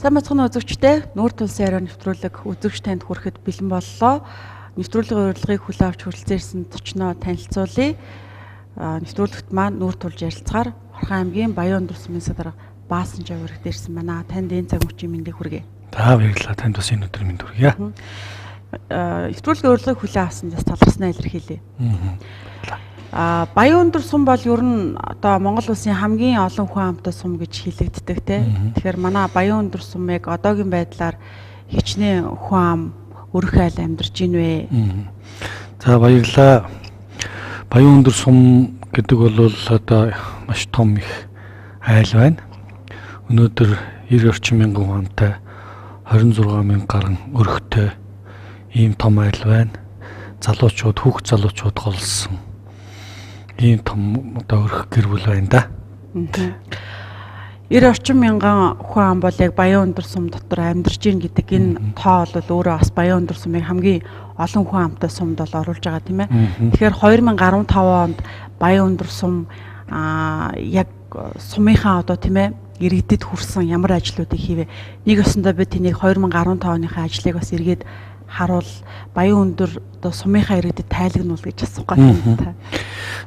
Сайн бацхан үзэгчдээ Нүүр Тулсын ариун нэвтрүүлэг үзэгч танд хүрэхэд бэлэн боллоо. Нэвтрүүлгийн урилгыг хүлээн авч хүрэлцээрсэн зочноо танилцуулъя. Нэвтрүүлэгт маань Нүүр Тулж ярилцахаар Орхон аймгийн Баян Өндөр сумын садарга Баасан Жавар ирсэн байна. Танд энэ цаг мөчийн мэндийг хүргэе. За баярлалаа. Танд бас энэ өдөр мэнд хүргье. Нэвтрүүлгийн урилгыг хүлээн авсандаас талархснаа илэрхийлье. Баян Өндөр сум бол ер нь одоо Монгол улсын хамгийн олон хүн амтай сум гэж хэлэгддэг тийм. Тэгэхээр манай Баян Өндөр сум яг одоогийн байдлаар хичнээн хүн ам өрх айл амьдарч ийн вэ? За баярлалаа. Баян Өндөр сум гэдэг бол одоо маш том их айл байна. Өнөөдөр 90 орчим мянган хүн амтай 26,000 гаруй өрхтэй ийм том айл байна. Залуучууд, хүүхд залуучууд голсон ийм том одоо өрх гэр бүл байна да. 90 орчим мянган хүн ам бол яг Баян Өндөр сум дотор амьдарч ийн гэдэг энэ тоо бол өөрөө бас Баян Өндөр сумыг хамгийн олон хүн амтай сумд бол оруулж байгаа тийм ээ. Тэгэхээр 2015 онд Баян Өндөр сум яг сумынхаа одоо тийм ээ иргэдэд хүрсэн ямар ажлуудыг хийвэ? Нэг өсөндөө би тэнийг 2015 оныхаа ажлыг бас эргээд харуул Баян Өндөр одоо сумынхаа иргэдэд тайлагнуул гэж асуух гэдэг.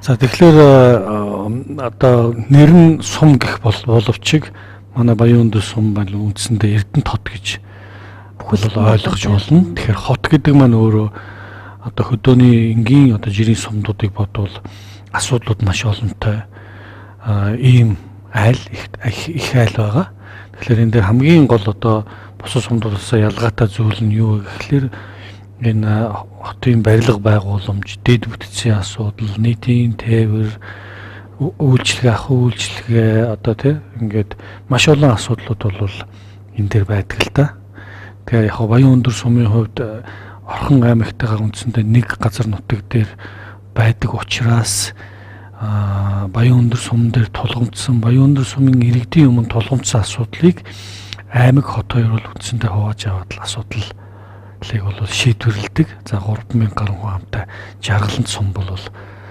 За тэгэхээр одоо нэр нь сум гэх боловч манай Баян Өндөр сум бол үндсэндээ Эрдэнэ хот гэж бүхэл ойлгож болно. Тэгэхээр хот гэдэг маань өөрөө одоо хөдөөний энгийн одоо жирийн сумдуудыг бодвол асуудлууд маш олонтой ийм айл их айл байгаа. Тэгэхээр энэ дээр хамгийн гол одоо бусад сумдуудаас ялгаатай зүйл нь юу вэ гэхээр энэ хотын барилга байгууламж, дэд бүтцийн асуудал, нийтийн тээвэр, үйлчлэгээ, ах үйлчлэгээ одоо тийм ингээд маш олон асуудлууд бол энэ дээр байдаг л та. Тэгэхээр яг Баян Өндөр сумын хувьд Орхон аймагтайгаар үндсэндээ нэг газар нутаг дээр байдаг учраас Баян Өндөр сумн дээр тулгамдсан Баян Өндөр сумын иргэдийн өмнө тулгамдсан асуудлыг аймаг хот хоёр бол үндсэндээ хувааж аваад л асуудлыг бол шийдвэрлэдэг. За 3,000 гаруй хүн амтай жаргалант сум бол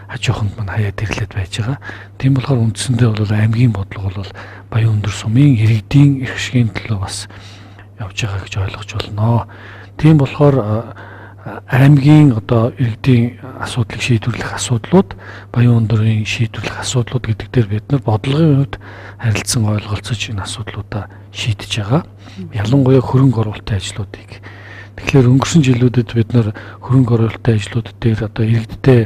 хажууханд мань хаяад ирлээд байж байгаа. Тийм болохоор үндсэндээ бол аймгийн бодлого бол Баян Өндөр сумын иргэдийн эрх ашигын төлөө бас явж байгаа гэж ойлгож болно. Тийм болохоор аймгийн одоо иргэдийн асуудлыг шийдвэрлэх асуудлууд Баян Өндөрийн шийдвэрлэх асуудлууд гэдэг дээр бид нар бодлогын хувьд харилцан ойлголцож энэ асуудлуудаа шийдэж байгаа. Ялангуяа хөрөнгө оруулалтын ажлуудыг. Тэгэхээр өнгөрсөн жилүүдэд бид нар хөрөнгө оруулалтын ажлууд дээр одоо иргэдтэй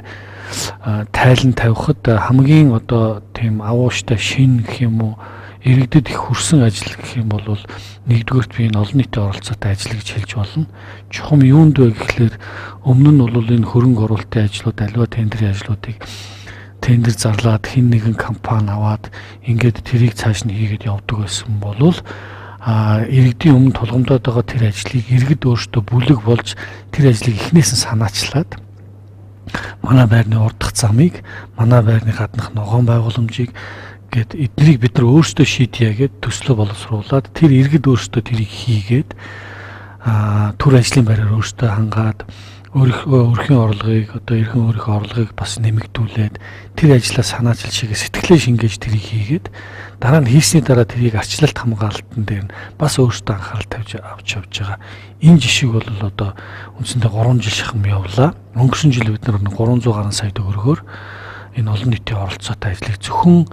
тайлан тавихад хамгийн одоо тийм авууштай шин гэх юм уу иргэдэд их хүрсэн ажил гэх юм бол нэгдүгээрт би энэ олон нийтийн оролцоотой ажил гэж хэлж болно. Чухам юунд вэ гэхлээр өмнө нь бол энэ хөрөнгө оруулалтын ажлууд аливаа тендерийн ажлуудыг тендер зарлаад хэн нэгэн компани аваад ингээд тэрийг цааш нь хийгээд явдаг байсан бол иргэдийн өмнө тулгамдаад байгаа тэр ажлыг иргэд өөртөө бүлэг болж тэр ажлыг эхнээс нь санаачлаад манай байрны урдах замыг, манай байрны гаднах ногоон байгууламжийг гэд эднийг бид нар өөрсдөө шийдье гэд төслөө боловсруулад тэр иргэд өөрсдөө тэрийг хийгээд түр ажлын байраар өөрсдөө хангаад өрхийн орлогыг одоо эрхэн өөрийнхөө орлогыг бас нэмэгдүүлээд тэр ажлаа санаачил шигээ сэтгэлээ шингээж тэрийг хийгээд дараа нь хийсний дараа тэрийг арчлалт хамгаалтан дээр нь бас өөрсдөө анхаарал тавьж авч явж байгаа. Энэ жишийг бол одоо үндсэндээ 3 жил шахам явлаа. Өнгөрсөн жил бид нар 300 гаруй сая төгрөгөөр энэ олон нийтийн оролцоотой ажлыг зөвхөн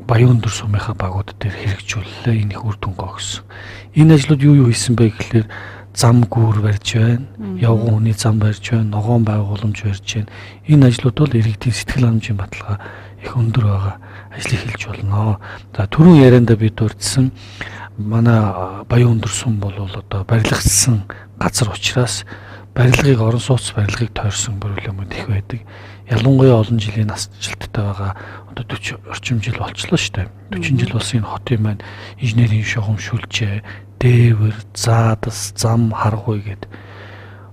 Баян Өндөр сумынхаа багууд дээр хэрэгжүүллээ. Энэ их үр дүнгээ өгсөн. Энэ ажлууд юу хийсэн бэ гэхэлэр зам гүүр барьж байна. Явган хүний зам барьж байна. Ногоон байгууламж барьж байна. Энэ ажлууд бол иргэдийн сэтгэл хангамжийн баталгаа их өндөр байгаа ажлыг хэлж болно. За түрүүн ярианда би дурдсан манай Баян Өндөр сум бол одоо барилгацсан газар учраас барилгыг орон сууц барилгыг тойрсон проблемууд их байдаг. Ялангуяа олон жилийн насжилттай байгаа одоо 40 орчим жил болчихлоо шүү дээ. 40 жил болсон энэ хотын маань инженерийн шугамшүүлжээ, дээвэр, заадас, зам, харгуй гэд.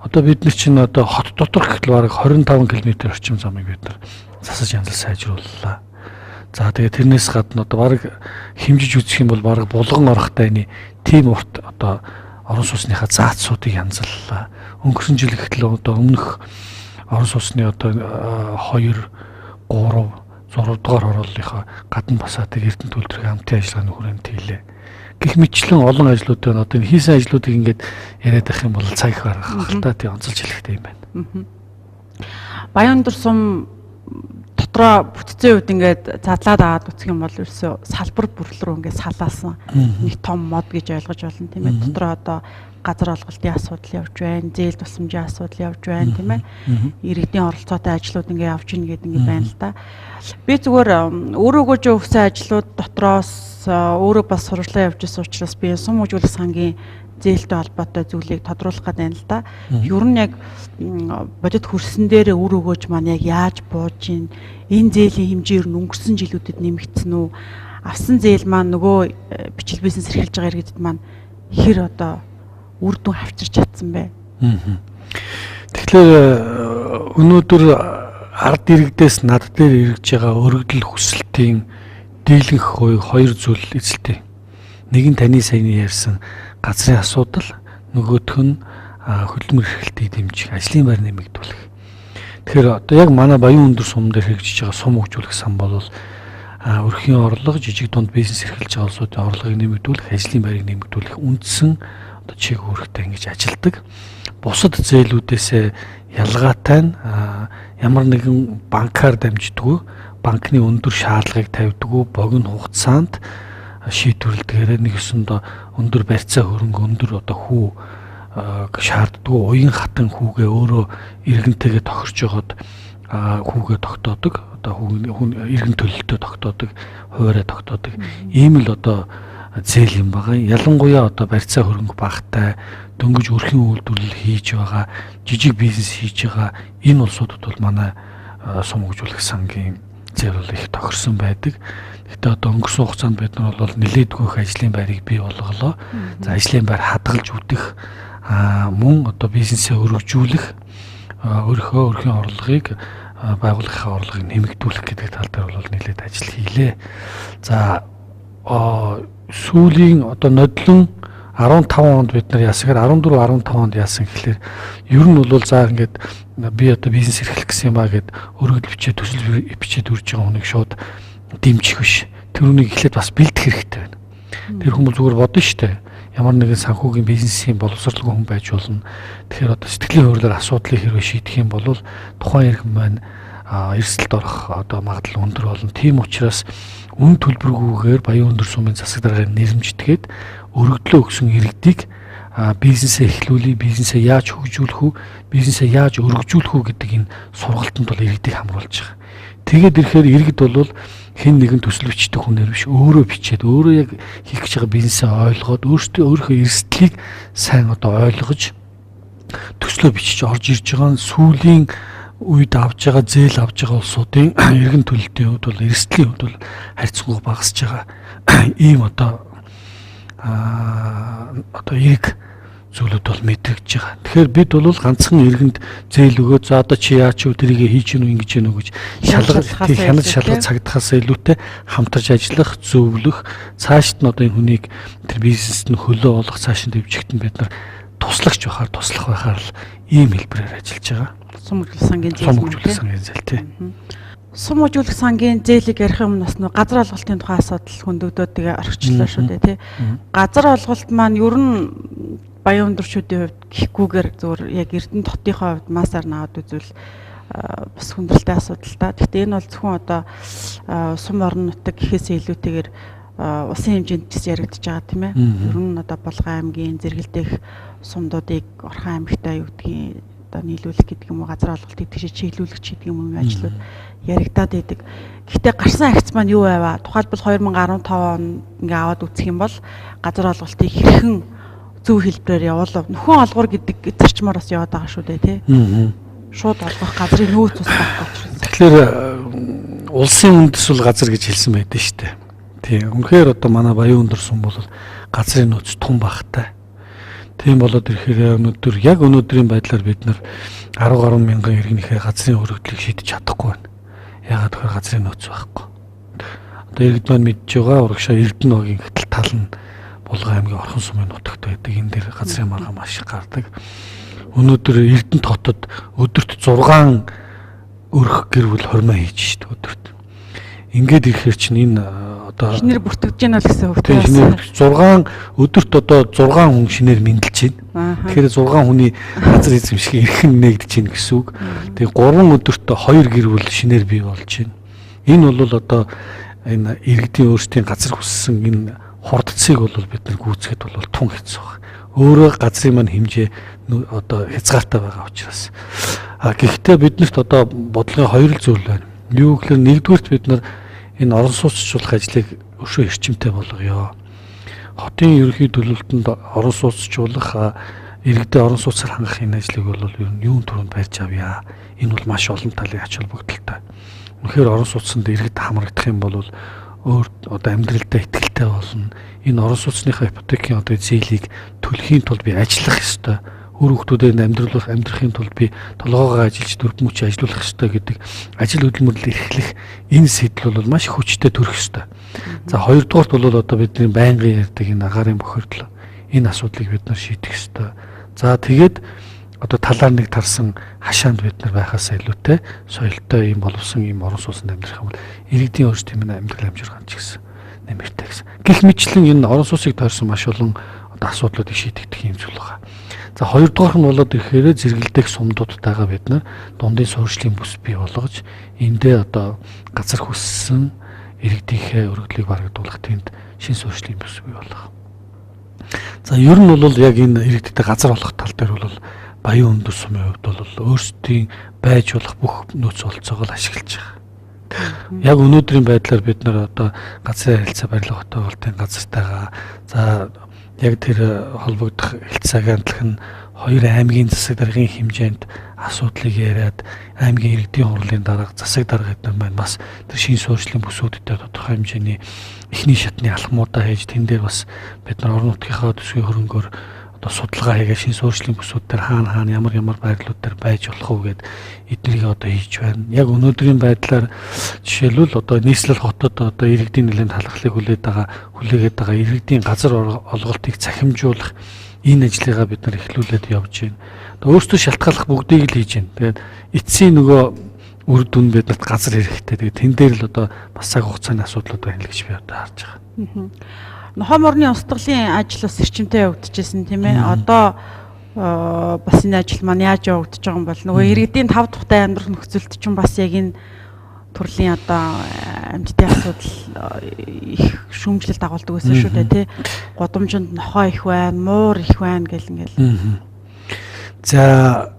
Одоо бид нар чинь одоо хот дотор гэхэл бараг 25 км орчим замыг бид нар засаж янзал сайжрууллаа. За тэгээ тэрнээс гадна одоо бараг хэмжиж үзэх юм бол бараг булган орохтой энэ тим урт одоо орон сууцныхаа заацуудыг янзаллаа. Өнгөрсөн жил гэхэл одоо өмнөх орон сууцны одоо 2, 3, 6 дугаар хорооллынхаа гадна басаадаг Эрдэнэ төлөвлөрийн хамтын ажиллагааны хүрээнд хийлээ. Гэх мэтчлэн олон ажлууд байна. Одоо энэ хийсэн ажлуудыг ингээд яриад байх юм бол цаг их гаргах л та тий онцолж хэлэхтэй юм байна. Баян дурсам дотроо бүтцийн үед ингээд задлаад аваад үсэх юм бол ерөөсөө салбар бүрэл рүү ингээд салаасан нэг том мод гэж ойлгож болно тийм ээ. Дотроо одоо газар олголтын асуудал явж байна, зээл тусламжийн асуудал явж байна тийм ээ. Иргэдийн оролцоотой ажлууд ингээд явж ийн гэдэг ингээд байна л да. Би зүгээр өөрөөгөө өгсөн ажлууд дотроос өөрөө бас сурвалжлаа явж байсан учраас би сум хөгжүүлэх сангийн зээлтэй холбоотой зүйлийг тодруулах гэдэг юм л да. Ер нь яг бодит хөрсөн дээр үр өгөөж маань яг яаж бууж ийн, энэ зээлийн хэмжээр нь өнгөрсөн жилүүдэд нэмэгдсэн үү? Авсан зээл маань нөгөө бичил бизнес эрхэлж байгаа иргэдэд маань хэр одоо үр дүн авчирч чадсан бэ? Тэгэхээр өнөөдөр ард иргэдээс над дээр ирж байгаа өргөдөл хүсэлтийн дийлэнх хувь хоёр зүйл эзэлтэй. Нэг нь таны саяны ярьсан газрын асуудал, нөгөөх нь хөдөлмөр эрхлэлтийг дэмжих, ажлын байр нэмэгдүүлэх. Тэгэхээр одоо яг манай Баян өндөр сум дээр хэрэгжиж байгаа сум хөгжүүлэх сан бол өрхийн орлого, жижиг дунд бизнес эрхэлж байгаа улсуудын орлогыг нэмэгдүүлэх, ажлын байрыг нэмэгдүүлэх үндсэн одоо чиг үүрэгтэй ингэж ажилдаг. Бусад зээлүүдээс ялгаатай нь ямар нэгэн банкар дамждаггүй, банкны өндөр шаардлагыг тавьдаггүй, богино хугацаанд шийдвэрлэдгээр нэг өсөндөө өндөр барьцаа хөрөнгө, өндөр одоо хүү шаарддаггүй, уян хатан хүүгээ өөрөө иргэнтэйгээ тохирч жагаад хүүгээ тогтоодог, одоо иргэн төлөлтөд тогтоодог, хуваараа тогтоодог. Ийм л одоо зээл юм байгаа. Ялангуяа одоо барьцаа хөрөнгө багтай дөнгөж өрхийн үйлдвэрлэл хийж байгаа, жижиг бизнес хийж байгаа энэ улсуудад бол манай сум хөгжүүлэх сангийн зээл бол их тохирсон байдаг. Гэтэ одоо өнгөрсөн хугацаанд бид нар бол нэлээдгүй их ажлын байрыг бий болголоо. За ажлын байр хадгалж үтэх мөн одоо бизнесээ өргөжүүлэх, өөрийнхөө өрхийн орлогыг байгууллагын орлогыг нэмэгдүүлэх гэдэг тал дээр бол нэлээд ажил хийлээ. За сүүлийн одоо нодлон 15 онд бид нар яасан гэхээр 14 15 онд яасан гэхэлэр ер нь бол за ингээд би одоо бизнес эрхлэх гэсэн юм аа гэд өргөдөл бичээд төсөл бичээд үрж байгаа хүнийг шууд дэмжих биш. Тэр үнийг эхлээд бас бэлдэх хэрэгтэй байна. Тэр хүмүүс зүгээр бодно шүү дээ. Ямар нэгэн санхүүгийн бизнесийн боловсролгүй хүн байж болно. Тэгэхээр одоо сэтгэлийн хөврөлөөр асуудлыг хэрвээ шийдэх юм бол тухайн иргэн маань эрсдэлд орох одоо магадлал өндөр болно. Тийм учраас үн төлбөргүйгээр Баян өндөр сумын засаг даргыг нэрмжтгээд өргөдлөө өгсөн иргэдийг бизнесээ эхлүүлэх, бизнесээ яаж хөгжүүлэх үү, бизнесээ яаж өргөжүүлэх үү гэдэг энэ сургалтанд бол иргэдийг хамруулж байгаа. Тэгээд ирэхээр иргэд бол хэн нэгэн төсөл бичдэг хүнээр биш, өөрөө бичээд өөрөө яг хийх гэж байгаа бизнесээ ойлгоод өөрийнхөө эрсдлийг сайн одоо ойлгож төслөө бичиж орж ирж байгаа сүүлийн үед авж байгаа зээл авж байгаа улсуудын иргэн төлөлтийн хувьд бол эрсдлийн хувьд бол харьцангуй багасж байгаа ийм одоо эрг зүйлүүд бол мэдрэгдэж байгаа. Тэгэхээр бид бол ганцхан иргэнд зээл өгөөд за одоо чи яач юу тэрийг хийж гэнэ үү ингэж гэнэ үү гэж хянаж шалгах цагдахаас илүүтэй хамтарч ажиллах, зөвлөх, цаашд нь одоо энэ хүнийг тэр бизнест нь хөлөө олох, цааш нь дэвжихт нь бид нар туслах байхаар л ийм хэлбэрээр ажиллаж байгаа. Сум хөгжүүлэх сангийн зээл тий. Сум хөгжүүлэх сангийн зээлийг ярих юм бас нөө газар олголтын тухай асуудал хөндөгдөөд тэгээ орхичлаа шүү дээ тий. Газар олголт маань ер нь Баян өндөрчүүдийн хувьд гэхгүйгээр зөвөр яг Эрдэнэ хотынхоо хувьд масаар наваад үзвэл бас хүндрэлтэй асуудал та. Гэхдээ энэ бол зөвхөн одоо сум орон нутаг гэхээсээ илүүтэйгээр улсын хэмжээнд ч яригдж байгаа тийм ээ. Ер нь одоо Булган аймгийн зэрэгэлдэх сумдуудыг Орхон аймагтай юу гэдгийг одоо нийлүүлэх гэдэг юм уу, газар олголтыг тийш чиглүүлэх гэдэг юм уу ажлууд яригдаад идэг. Гэхдээ гарсан агц маань юу байваа? Тухайлбал 2015 онд ингээ аваад үзэх юм бол газар олголтыг хэрхэн зөв хэлбэрээр явуулав. Нөхөн олгор гэдэг зарчмаар бас яваад байгаа шүү дээ тий. Шууд олгох газрын нөөц ус байхгүй учраас. Тэгэхээр улсын үндэс бол газар гэж хэлсэн байдаг шүү дээ. Тий. Үнэхээр одоо манай Баян өндөр сум бол газрын нөөц тун багтай. Тийм болоод ирэхээр өнөөдрийн байдлаар бид нар 10 гаруй мянган иргэнийхээ газрын өргөдлийг шийдэж чадахгүй байна. Яагаад гэхээр газрын нөөц байхгүй. Одоо иргэд маань мэдж байгаа урагшаа Эрдэнэгийн гэтэл тал нь Булган аймгийн Орхон сумын нутагт байдаг. Энэ дээр газрын маргаа маш их гардаг. Өнөөдөр Эрдэнэт хотод өдөрт 6 өрх гэр бүл хормоо хийж шít өдөрт. ингээд ирэхээр чинь энэ одоо шинээр бүртгэж гэнэ л гэсэн үг тийм. шинээр 6 өдөрт одоо 6 хүн шинээр мэндэлж байна. Тэгэхээр 6 хүний газар эзэмших эрх нь нэгдэж байна гэсэн үг. Тэгээ 3 өдөрт 2 гэр бүл шинээр бий болж байна. Энэ бол одоо энэ иргэдийн өөрсдийн газар хүссэн энэ хурдцыг бол бид нар гүйцэхэд бол тун хэцүү байна. Өөрөө газрын маань хэмжээ одоо хязгаартай байгаа учраас. Гэхдээ биднэрт одоо бодлогын хоёр л зүйл байна. Юу гэхээр нэгдүгээрт бид нар энэ орон сууцчлах ажлыг өшөө эрчимтэй болгоё. Хотын ерөнхий төлөвлөлтөнд орон сууцчлах, иргэдэд орон сууцаар хангах энэ ажлыг бол ер нь юун түрүүнд барьж авъя. Энэ бол маш олон талын ач холбогдолтой. Үнэхээр орон сууцнд иргэд хамрагдах юм бол өөр одоо амьдралдаа ихтгэлтэй болно. Энэ орон сууцныхаа ипотекийн одоо зээлийг төлөхийн тулд би ажиллах ёстой. Өөр хүмүүстэй амьдрахын тулд би толгоогоо ажиллаж дөрвмөч ажиллах ёстой гэдэг ажил хөдөлмөрлөл эрхлэх энэ сэдэл бол маш хүчтэй төрөх ёстой. За хоёрдугаарт бол одоо бидний байнгын ярьдаг энэ агаарын бохирдол энэ асуудлыг бид нар шийдэх ёстой. За тэгээд одоо талаар нэг тарсан хашаанд бид нар байхаас илүүтэй соёлтой ийм боловсон ийм орон сууцнд амьдрах юм бол иргэдийн өөрсдийн амьдрал амжиргаан ч гэсэн нэмэртэй гэсэн. Гэх мэтлэн энэ орон сууцыг тойрсон маш олон одоо асуудлуудыг шийдэгдэх юм зүйл байгаа. За хоёрдугаар нь болоод ирэхээр зэрэгэлдэх сумдуудтайгаа бид нар дундын суурьшлийн бүс бий болгож эндээ одоо газар хүссэн иргэдийнхээ өргөдлийг барагдуулах тэнд шин суурьшлийн бүс бий болгох. За ер нь бол яг энэ иргэдэд газар олох тал дээр бол Баян өндөр сумын хувьд бол өөрсдийн байж болох бүх нөөц олцоогоо ашиглаж байгаа. Яг өнөөдрийн байдлаар бид нар одоо газрын харилцаа барилга хотын болтын газартайгаа за яг тэр холбогдох хэлцээгийн адилхан хоёр аймгийн засаг даргын хэмжээнд асуудлыг яриад аймгийн иргэдийн хурлын дарга засаг дарга гэдэг маань бас тэр шин суурьшлийн бүсүүдтэй тодорхой хэмжээний эхний шатны алхмуудаа хийж тэн дээр бас бид нар орон нутгийнхаа төсвийн хөрөнгөөр одоо судалгаа хийгээ шин суурьшлийн бүсүүд дээр хаана ямар байрлалууд дээр байж болох уу гэд эднийг одоо хийж байна. Яг өнөөдрийн байдлаар жишээлбэл одоо нийслэл хотод одоо иргэдийн нэлээд халахлыг хүлээгээд байгаа иргэдийн газар олголтыг цахимжуулах энэ ажлыгаа бид нар эхлүүлээд явж байна. Өөрсдөө шалтгааллах бүгдийг л хийж байна. Тэгээд эцсийн нөгөө үр дүн биднэрт газар хэрэгтэй. Тэгээд тэн дээр л одоо бас цаг хугацааны асуудлууд байна л гэж би одоо харж байгаа. Нохой морны устгалын ажил бас эрчимтэй явагдажсэн тийм ээ. Одоо бас энэ ажил маань яаж явагдаж байгаа юм бол нөгөө иргэдийн 5 тухтай амьдрах нөхцөлд чинь бас яг энэ төрлийн одоо амьтдын асуудал их шүүмжлэлт дагуулдаг байсан шүү дээ тий. Годомжинд нохой их байна, муур их байна гэл ингээл. За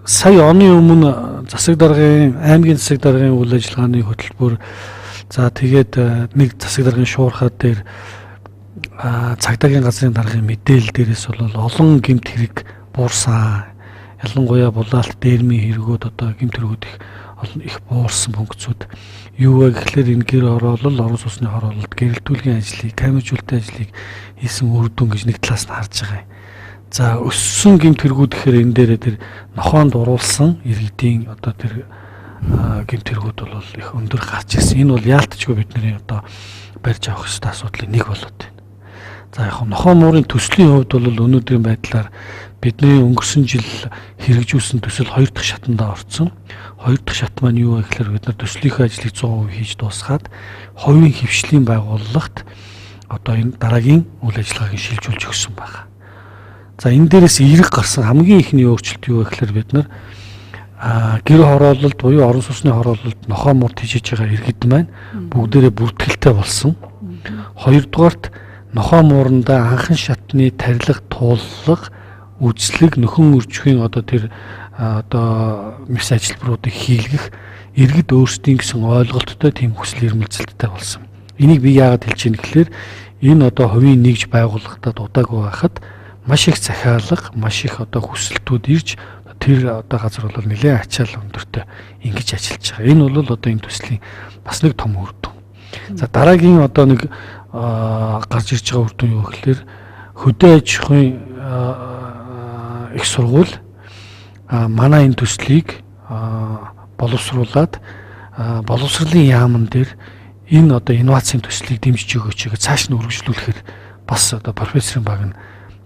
сая оны өмнө засаг даргын аймгийн засаг даргын үйл ажиллагааны хөтөлбөр за тэгээд нэг засаг даргын шуурхаад дээр цагдаагийн газрын даргын мэдээлэл дээрээс бол олон гэмт хэрэг буурсан. Ялангуяа булаалт дээрмийн хэрэгүүд одоо гэмт хэрэгүүд их буурсан функцүүд юу вэ гэхлээр энэ гэр хороолол орон сууцны хороололд гэрэлтүүлгийн ажлыг камижуулалтын ажлыг хийсэн үр дүн гэж нэг талаас нь харж байгаа юм. За өссөн гэмт хэрэгүүд гэхээр энэ дээр тэр нохоонд уруулсан иргэдийн одоо тэр гэмт хэрэгүүд бол их өндөр гарч ирсэн. Энэ бол яалтчгүй бидний одоо барьж авах ёстой асуудлын нэг болоод байна. За яг нохоо муурын төслийн хувьд бол өнөөдрийн байдлаар бидний өнгөрсөн жил хэрэгжүүлсэн төсөл 2 дахь шатандаа орсон. 2 дахь шат маань юу вэ гэхээр бид нар төслийнхөө ажлыг 100% хийж дуусгаад хувийн хвшлийн байгууллагт одоо энэ дараагийн үйл ажиллагааг шилжүүлж өгсөн байна. За энэ дээрээс эерэг гарсан хамгийн ихний өөрчлөлт юу вэ гэхээр бид нар гэр хороололд буюу орон сууцны хороололд нохоо муурд хийж байгаа иргэд маань бүгдээрээ бүртгэлтэй болсон. Хоёрдугаарт нохоо муурандаа анхан шатны тарилга тууллага үзлэг нөхөн үржихийн одоо тэр одоо мэс ажилбаруудыг хийлгэх иргэд өөрсдийн гэсэн ойлголттой тийм хүсэл эрмэлзэлттэй болсон. Энийг би яагаад хэлж байна гэхээр энэ одоо хувийн нэгж байгууллагатад удаагүй байхад маш их захиалга, маш их одоо хүсэлтүүд ирж тэр одоо газар бол нэлээд ачаал өндөртэй ингэж ажиллаж байгаа. Энэ бол одоо энэ төслийн бас нэг том үр дүн. За дараагийн одоо нэг гарч ирж байгаа үр дүн юу гэхээр хөдөө аж ахуйн их сургууль манай энэ төслийг боловсруулад боловсролын яамн дээр энэ одоо инновацийн төслийг дэмжиж өгөөч гэж цааш нь үргэлжлүүлэхээр бас одоо профессорын баг нь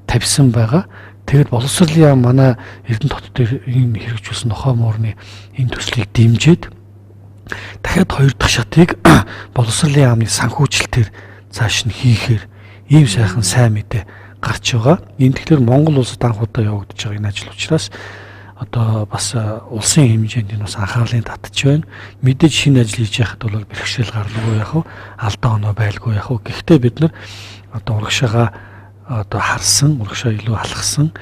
тавьсан байгаа. Тэгээд боловсролын яам манай Эрдэнэ хот дээр энэ хэрэгжүүлсэн нохоо муурны энэ төслийг дэмжиж дахиад 2 дахь шатыг боловсролын яамны санхүүжилтээр цааш нь хийхээр ийм сайхан сайн мэдээ гарч байгаа. Энэ тэгэхээр Монгол улсад анх удаа явагдаж байгаа энэ ажил учраас одоо бас улсын хэмжээнд энэ бас анхаарлын татж байна. Мэдээж шинэ ажил хийж яхад бол бэрхшээл гарлаггүй яах вэ? Алдаа оноо байлгүй яах вэ? Гэхдээ бид нар одоо урагшаага одоо харсан, урагшаа илүү алхсан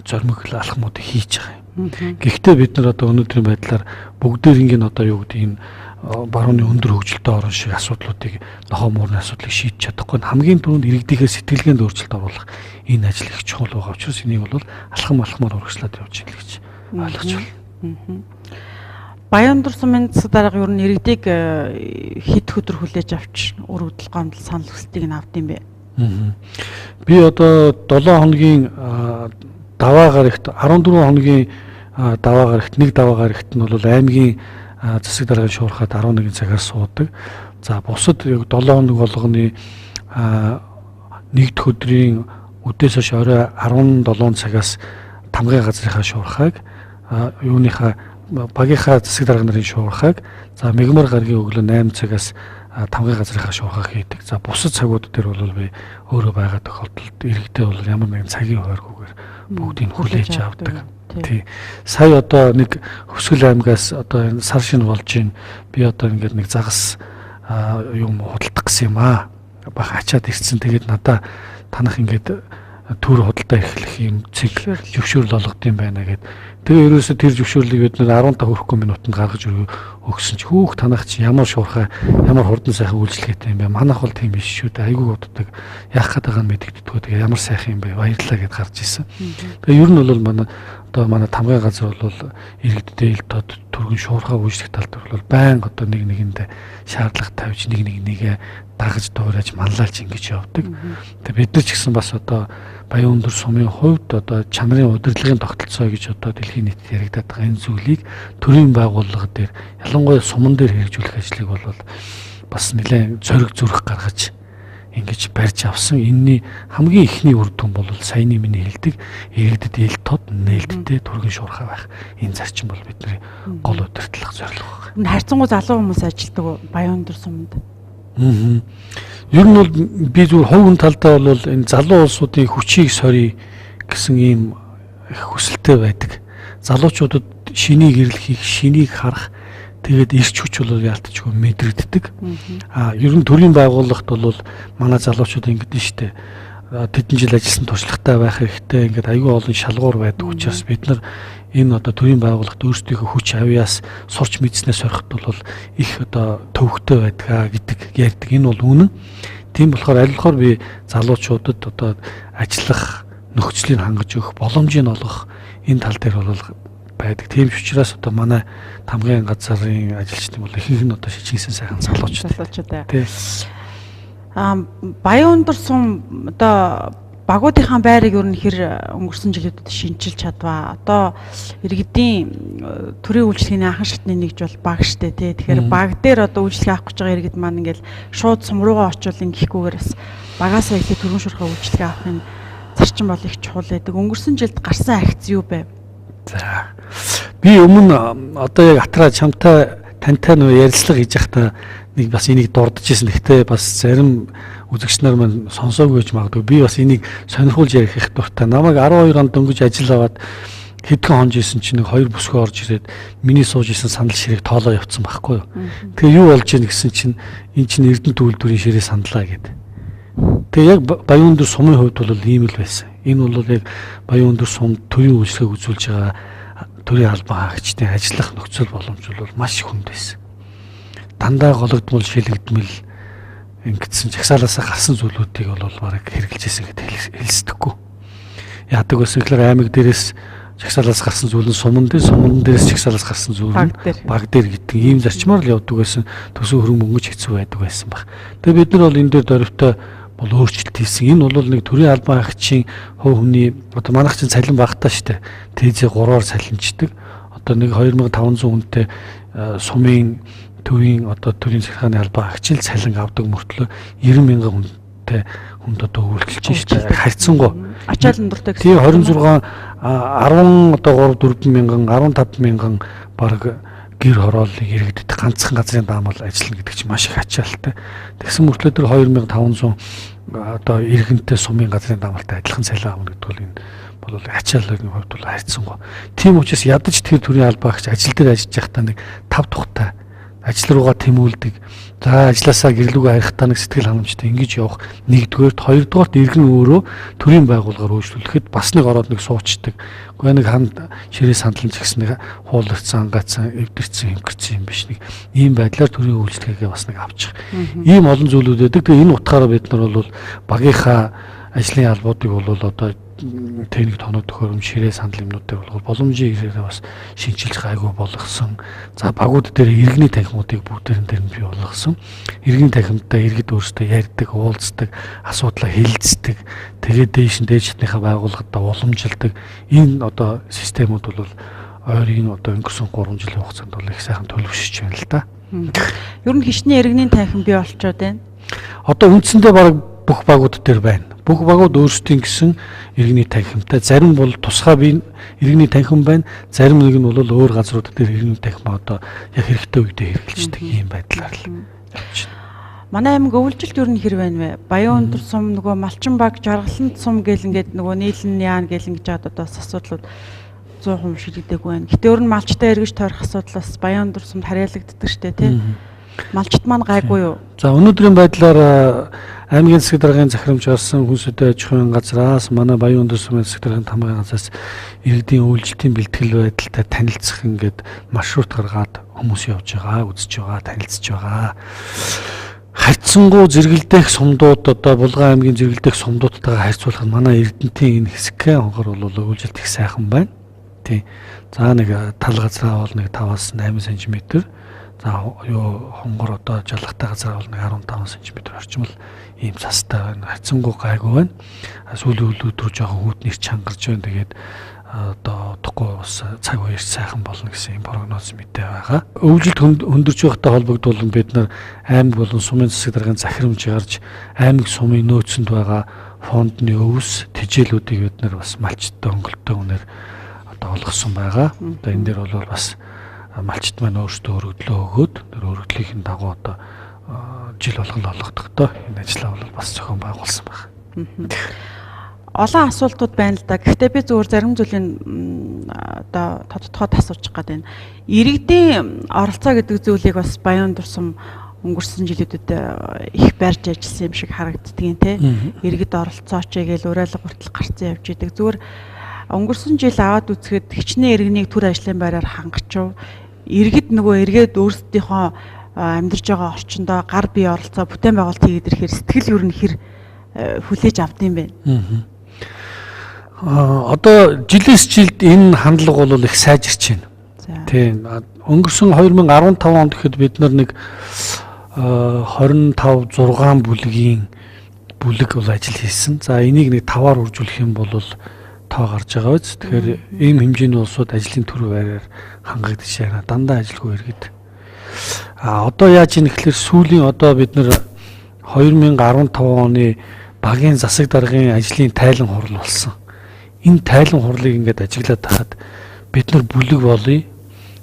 зоримог алхмуудыг хийж байгаа юм. Гэхдээ бид нар одоо өнөөдрийн байдлаар бүгдээрийн одоо юу гэдэг энэ барууны өндөр хөгжилтэй орн шиг асуудлуудыг нохоо муурны асуудлыг шийдэж чадахгүй. Хамгийн түрүүнд иргэдийнхээ сэтгэлгээнд өөрчлөлт оруулах энэ ажил их чухал байгаа учраас энийг бол алхамаар урагшлаад явж байна гэж ойлгож байна. Баяндар сумын засаг дарга ер нь иргэдийг хэд өдөр хүлээж авч үр хөдөл гомдол санал хүсэлтийг нь авд юм бэ? Би одоо 7 хоногийн даваа гарагт 14 хоногийн даваа гарагт нэг даваа гарагт нь бол аймгийн засаг даргын шуурхад 11 цагаар суудаг. За бусад 7 хоног болгоны 1 дэх өдрийн өдөөс хойш орой 17 цагаас тамгын газрынхаа шуурхаг юуныхаа багийнхаа засаг дарга нарын шуурхаг за мегмар гаргийн өглөө 8 цагаас тамгын газрынхаа шуурхаг хийдэг. За бусад цагууд дээр бол би өөрөө байгаа тохиолдолд иргэдээ бол ямар нэгэн цагийн хувааргүйгээр бүгдийг хүлээж авдаг. Тий. Сая одоо нэг Хөсгөл аймгаас одоо энэ сар шин болж байна. Би одоо ингээд нэг загас юм худалдах гэсэн юм аа. Бага ачаад ирсэн. Тэгээд надаа танах ингээд төр худалдаа эхлэх юм цэг зөвшөөрөл олгод юм байна гэд. Тэгээ ерөөсө тэр зөвшөөрлийг бид нэр 15 хүрэхгүй минутанд гаргаж өгсөн чи хүүх танах чи ямар шуурхай ямар хурдан сайхан үйлчлэгээтэй юм бэ? Манайх бол тийм биш шүү дээ. Айгүй уддаг. Яах гээд байгаа нь мэдэгддэггүй. Тэгээ ямар сайхан юм бэ? Баярлалаа гэд гарч ирсэн. Тэгээ ер нь бол манай тамгын газар бол иргэддээ ил тод түргэн шуурхай үйлчлэх тал дээр бол байнга одоо нэг нэгэндээ шаардлага тавьж нэгээ дагаж дуурайж манлайлж ингэж явдаг. Тэгээ бид нар ч гэсэн бас одоо Баяндар сумын хувьд одоо чанарын удирдлагын тогтолцоо гэж одоо дэлхийн нийтэд яригадаад байгаа энэ зүйлийг төрийн байгууллага дээр ялангуяа суман дээр хэрэгжүүлэх ажлыг бол бас нэлээд зориг зүрх гаргаж ингэж барьж авсан. Энэний хамгийн ихний үр дүн бол саяны миний хэлдэг иргэдэд ил тод нээлттэй түргэн шуурхай байх. Энэ зарчим бол бидний гол удирдлага зорилго байна. Энэ харьцангуй залуу хүмүүс ажилдаг Баяндар суманд. Ер нь бол би зүгээр хувийн талдаа бол энэ залуу улсуудын хүчийг сорьё гэсэн ийм хүсэлтэй байдаг. Залуучуудад шинийг ирлэхийг, шинийг харах тэгээд ирч хүч бол яалтчгүй мэдрэгддэг. Ер нь төрийн байгууллагт бол манай залуучууд ингэдэж штэ. Тэдэн жил ажилласан туршлагатай байх хэрэгтэй. Ингээд аюул олон шалгуур байдаг учраас бид нар энэ одоо төрийн байгууллагт өөрсдийнхөө хүч авьяас сурч мэдснээс ороход бол их одоо төвөгтэй байдгаа гэдэг ярьдаг. Энэ бол үнэн. Тийм болохоор аль болохоор би залуучуудад одоо ажиллах нөхцөлийг хангаж өгөх, боломжийг олгох энэ тал дээр бол байдаг. Тийм учраас одоо манай тамгын газрын ажилчдын бол ихэнх нь одоо шижигсэн сайхан залуучууд. Тийм. Баяндар сум одоо багуудынхаа байрыг ер нь хэр өнгөрсөн жилүүдэд шинжилж чадваа. Одоо иргэдийн төрийн үйлчлэгийн анхан шатны нэгж бол баг штэ тий. Тэгэхээр баг дээр одоо үйлчлэг авах гэж байгаа иргэд маань ингээл шууд сум руугаа очивол ингэхгүйгээр бас багаасаа ихээ төрийн шуурхай үйлчлэг авахын зарчим бол их чухал байдаг. Өнгөрсөн жилд гарсан акц юу бэ? За. Би өмнө одоо яг Атраа чамтай тантай нөө ярилцлага хийж байхдаа нэг бас энийг дурдж ирсэн. Гэхдээ бас зарим үзэгч нар маань сонсоогүй гэж магадгүй. Би бас энийг сонирхуулж ярих их дуртай. Намайг 12 онд дөнгөж ажил аваад хэдхэн хонж исэн чинь нэг 2 бүсгүй орж ирээд миний сууж исэн сандал ширээ тоолоо явцсан байхгүй юу. Тэгээ юу болж ийн гэсэн чинь эн чинь Эрдэнэ төлөвлөрийн ширээ сандлаа гэдэг. Тэгээ яг Баяндар сумын хувьд бол ийм л байсан. Энэ бол яг Баяндар сумд төрийн үйлчлэгийг үзүүлж байгаа төрийн албан хаагчдын ажиллах нөхцөл боломж бол маш хүнд байсан. Дандаа гологдмол шилэгдмэл ингэсэн жагсаалаасаа гарсан зүйлүүдийг бол бараг хэрэгжилжсэн гэдэг хэлсдэггүй. Яадаг байсан гэхээр аймаг дээрээс жагсаалаас гарсан зүйл нь суман дээрээс жагсаалаас гарсан зүйл нь баг дээр гэдэг ийм зарчмаар л явдаг байсан. Төсөө хөрөнгө мөнгөж хэцүү байдаг байсан баг. Тэгээ бид нар бол энэ дээр дөрвтэй бол өөрчлөлт хийсэн. Энэ бол нэг төрийн албан хаагчийн хувь хүний одоо манайх чинь цалин багтаа штэ. Тээзээ 3-аар цалинчдаг. Одоо нэг 2500 хүнтэй сумын төвийн одоо төрийн захиргааны албан хаагчийн цалин авдаг мөртлөө 90,000 хүнтэй хүнд одоо үйлчилж штэ. Харьцангуй ачаал өндөртэй гэсэн. Тийм 26 10 одоо 3-4 мянган 15 мянган баг гэр хорооллыг иргэдэд ганцхан газрын даамал ажиллана гэдэг чинь маш их ачаалттай. Тэгсэн мөртлөө тэр 2500 одоо иргэнтэй сумын газрын даамалтай адилхан цалин авна гэдэг бол энэ бол ачааллын хувьд бол хайцсангүй. Тийм учраас ядаж тэр төрлийн албаагч ажил дээр ажиллаж байхдаа нэг 5 тухтай ажил руугаа тэмүүлдэг. За ажилласаа гэрлүүгээ харихтаа нэг сэтгэл ханамжтай ингэж явах. Нэгдүгээрт, хоёрдугаарт иргэн өөрөө төрийн байгууллагаар үйлчлүүлэхэд бас нэг ороод нэг суучдаг. Гэхдээ нэг ханд ширээ сандлан згсэн нэг хууларцсан, ангацсан, эвдэрсэн, хэмгэрсэн юм биш нэг ийм байдлаар төрийн үйлчлэгээ бас нэг авчих. Ийм олон зүйлүүд байдаг. Тэгээ энэ утгаараа бид нар бол багийнхаа ажлын албуудыг бол одоо техник тоног төхөөрөмж ширээ сандал юмнууд дээр бол боломжийн ирээрээ бас шинжилж гайгүй болгосон. За багууд дээр иргэний танхимуудыг бүгдээрэн дээр нь бий болгосон. Иргэний танхимтай иргэд өөрсдөө ярьдаг, уулздаг, асуудлаа хэлэлцдэг. Тэгээд дээш нь дээд шатныхаа байгууллагуудаа уламжилдаг. Энэ одоо системүүд бол ойрын одоо өнгөрсөн 3 жилийн хугацаанд бол их сайхан төлөвшөж байна л да. Ер нь хичнээн иргэний танхим бий болчоод байна. Одоо үндсэндээ баг бүх багууд дээр байна. Бүх багууд өөрсдийн гэсэн иргэний танхимтай, зарим бол тусгай бие иргэний танхим байна, зарим нэг нь бол өөр газрууд дээр иргэний танхим одоо яг хэрэгтэй үедээ хэрэгжилдэг ийм байдлаар л явж байна. Манай аймаг өвлжилт ер нь хэр байна вэ? Баян өндөр сум нөгөө малчин баг жаргаланд сум гэл ингээд нөгөө нийлэн яана гэл ингэж жаад одоо асуудлууд 100% шийдэгдээгүй байна. Гэтэ ер нь малчтай эргэж тойрох асуудлаас баян өндөр сумд харьяалагддаг штэ тий. Малчт маань гайгүй юу? За өнөөдрийн байдлаар аймгийн засаг даргын захирамж гарсан хүнсэтэй аж ахуйн газраас манай Баян өндөр сумын засаг даргын тамгын газраас иргэдийн үйлчлэлтийн бэлтгэл байдалтай танилцах ингээд маршрут гаргаад хүмүүс явж байгаа, үзэж байгаа, танилцж байгаа. Харьцангуй зэрэгэлдэх сумдууд одоо Булган аймгийн зэрэгэлдэх сумдуудтайгаа харьцуулахад манай Эрдэнэтийн энэ хэсгэн хонгор бол үйлчлэлт их сайхан байна. Тий. За нэг тал газраа бол нэг 5-8 см. За юу хонгор одоо жалгатай газар бол нэг 15 см орчмол ийм цастай байна. Хайцангуй гайгүй байна. Сүүлийн өдрүүд жоохон хүүтнэр чангарч байна. Тэгээд одоо удахгүй бас цаг үеэр сайхан болно гэсэн юм прогноз мэдээ байгаа. Өвжилт хөндөрч байгатай холбогдуулан бид нар аймаг болон сумын засаг даргын захирамж гарч аймаг сумын нөөцөнд байгаа фондны өвс тэжээлүүдийг бид нар бас малчттай хөнгөлөлтөө үнээр одоо олгосон байгаа. Одоо энэ дээр бол бас малчт маань өөрсдөө өргөдлөө өгөөд тэр өргөдлөхийн дагуу одоо жил болгон олгодохдоо энэ ажлаа бол бас зохион байгуулсан байна. Олон асуултууд байна л да. Гэхдээ би зөвхөн зарим зүйлийн одоо тодтогоод асууж байгаа байна. Иргэдийн оролцоо гэдэг зүйлийг бас Баян өндөр сум өнгөрсөн жилүүдэд их барьж ажилласан юм шиг харагддгийн тий. Иргэд оролцооч гээл уриалга хүртэл гарцсан явж идэг. Зүгээр өнгөрсөн жил аваад үзэхэд хичнээн иргэнийг төр ажлын байраар хангачв. Иргэд нөгөө эргээд өөрсдийнхөө амьдарч байгаа орчиндөө гар бие оролцоо бүтээн байгуулалт хийгээд ирэхээр сэтгэл ер нь хэр хүлээж авдсан байна. Одоо жилээс жилд энэ хандлага бол их сайжирч байна. Тийм. Өнгөрсөн 2015 онд гэхэд бид нар нэг 25 6 бүлэг бол ажил хийсэн. За энийг нэг 5-аар үржүүлэх юм бол тоо гарч байгаа биз. Тэгэхээр ийм хэмжээний улсууд ажлын төр байраар хангагдаж байна. Дандаа ажилгүй иргэд. Одоо яаж ийм гэхээр сүүлийн одоо бид нар 2015 оны багийн засаг даргын ажлын тайлан хурал болсон. Энэ тайлан хурлыг ингээд ажиглаад тахад бид нар бүлэг болъё.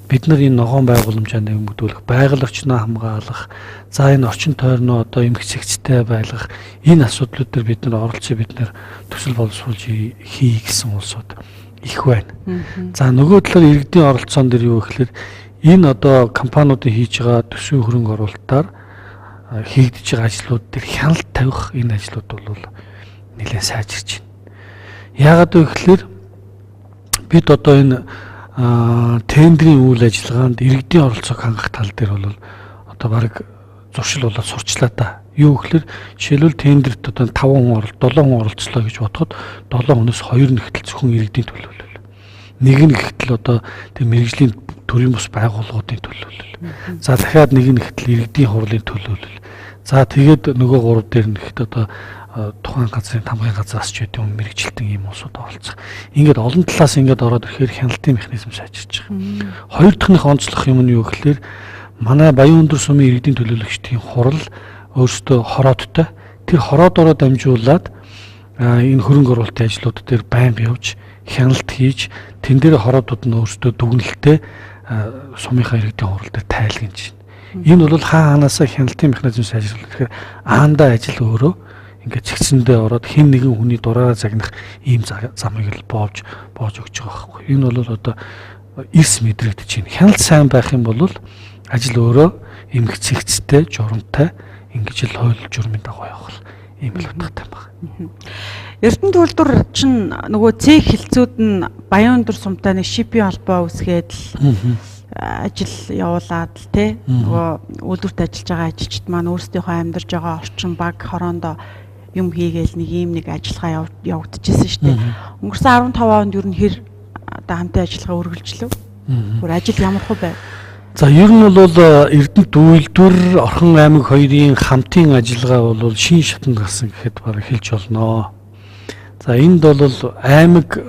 Бид нар энэ ногоон байгууламжаа нэмэгдүүлэх, байгаль орчноо хамгаалах, за энэ орчин тойрноо одоо эмгэгцэгчтэй байлгах энэ асуудлууд дээр бид нар оролцоо бид нар төсөл боловсруулж хий гэсэн улсууд их байна. За нөгөө талаар иргэдийн оролцоон дээр юу гэхээр энэ одоо компаниудын хийж байгаа төсвийн хөрөнгө оруулалтаар хийгдэж байгаа ажлууд дээр хяналт тавих энэ ажлууд бол нэлээд сайжирч байна. Яагаад вэ гэхээр бид одоо энэ тендерийн үйл ажиллагаанд иргэдийн оролцоог хангах тал дээр бол одоо баг зуршил болоод сурчлаа да. Юу гэхээр жишээлбэл тендерт одоо 5 хүн 7 хүн оролцлоо гэж бодоход 7 хүнээс 2 нь гэтэл зөвхөн иргэдийн төлөөлөл. Нэг нь гэтэл одоо тэг мэрэгжлийн төрийн бус байгууллагуудын төлөөлөл. За дахиад нэг нь гэтэл иргэдийн хурлын төлөөлөл. За тэгээд нөгөө 3 дээр нь гэхэд одоо тухайн газрын тамгын газраас ч гэдэг юм мэрэгчлэлтэн ийм улсууд оролцох. Ингээд олон талаас ингээд ороод ирэхээр хяналтын механизм сайжирч байгаа. Хоёр дахьных онцлох юм нь юу гэхээр манай Баян өндөр сумын иргэдийн төлөөлөгчдийн хурал өөрсдөө хороодтой. Тэр хороодороо дамжуулаад энэ хөрөнгө оруулалтын ажлууд дээр байн явж хяналт хийж тэн дээр хороодууд нь өөрсдөө дүгнэлтээ сумынхаа иргэдийн хурал дээр тайлгнаж байна. Энэ бол хаанаасаа хяналтын механизм сайжруулах. Тэгэхээр аандаа ажил өөрөө ингээд цэгцэндээ ороод хэн нэгэн хүний дураараа загнах ийм замыг л боож өгч байгаа байхгүй. Энэ бол одоо эрс мэдрэгдэж байна. Хяналт сайн байх юм бол ажил өөрөө эмх цэгцтэй, журамтай ингэж л хууль журмын дагуу явах ийм л утгатай байна. Эрдэнэ төлөвлөр чинь нөгөө цэг хилцүүд нь Баян-Өндөр сумтай нэг шипийн холбоо үсгээд л ажил явуулаад л тий нөгөө үйлдвэрт ажиллаж байгаа ажилчид маань өөрсдийнхөө амьдарч байгаа орчин баг хороондоо юм хийгээл нэг ажиллагаа явагдчихсэн шүү дээ. Өнгөрсөн 15 онд ер нь хэр одоо хамтын ажиллагаа үргэлжлэв? Бүр ажил ямар хөө байв? За ер нь бол Эрдэнэт үйлдвэр Орхон аймаг хоёрын хамтын ажиллагаа бол шин шатанд гарсан гэхэд баг хэлж болно. За энд бол аймаг